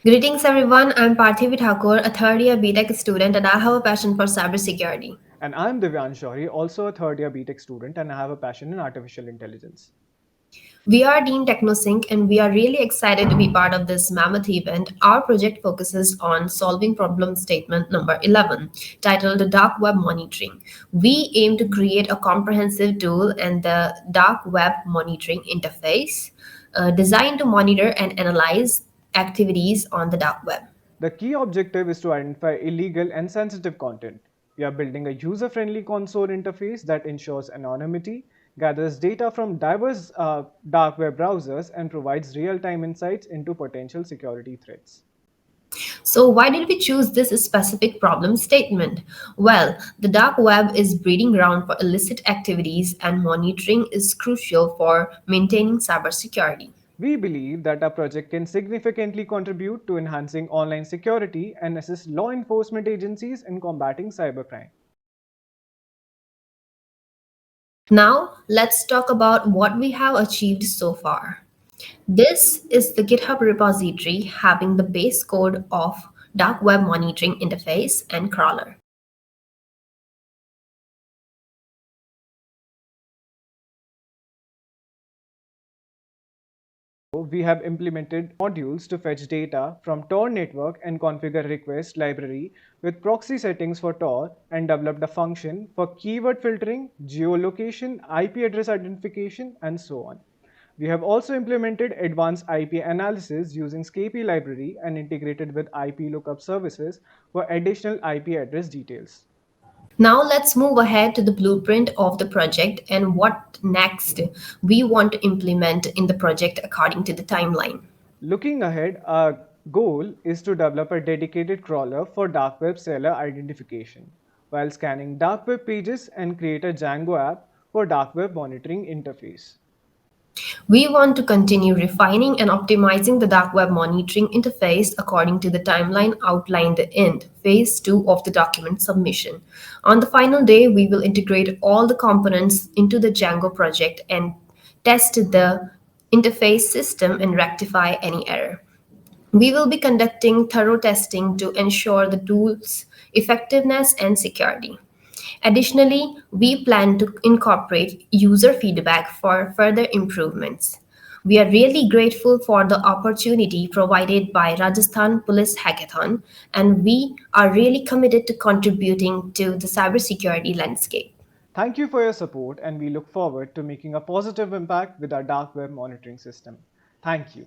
Greetings everyone, I'm Parthivi Thakur, a third year BTech student, and I have a passion for cybersecurity. And I'm Divyan Shaury, also a third year BTech student, and I have a passion in artificial intelligence. We are Team TechnoSync and we are really excited to be part of this mammoth event. Our project focuses on solving problem statement number 11, titled Dark Web Monitoring. We aim to create a comprehensive tool and the Dark Web Monitoring interface designed to monitor and analyze activities on the dark web. The key objective is to identify illegal and sensitive content. We are building a user friendly console interface that ensures anonymity, gathers data from diverse dark web browsers, and provides real time insights into potential security threats. So, why did we choose this specific problem statement? Well, the dark web is breeding ground for illicit activities, and monitoring is crucial for maintaining cybersecurity. We believe that our project can significantly contribute to enhancing online security and assist law enforcement agencies in combating cybercrime. Now, let's talk about what we have achieved so far. This is the GitHub repository having the base code of dark web monitoring interface and crawler. We have implemented modules to fetch data from Tor network and configure request library with proxy settings for Tor and developed a function for keyword filtering, geolocation, IP address identification, and so on. We have also implemented advanced IP analysis using SCAPI library and integrated with IP lookup services for additional IP address details. Now let's move ahead to the blueprint of the project and what next we want to implement in the project according to the timeline. Looking ahead, our goal is to develop a dedicated crawler for dark web seller identification while scanning dark web pages and create a Django app for dark web monitoring interface. We want to continue refining and optimizing the dark web monitoring interface according to the timeline outlined in phase 2 of the document submission. On the final day, we will integrate all the components into the Django project and test the interface system and rectify any error. We will be conducting thorough testing to ensure the tool's effectiveness and security. Additionally, we plan to incorporate user feedback for further improvements. We are really grateful for the opportunity provided by Rajasthan Police Hackathon, and we are really committed to contributing to the cybersecurity landscape. Thank you for your support, and we look forward to making a positive impact with our dark web monitoring system. Thank you.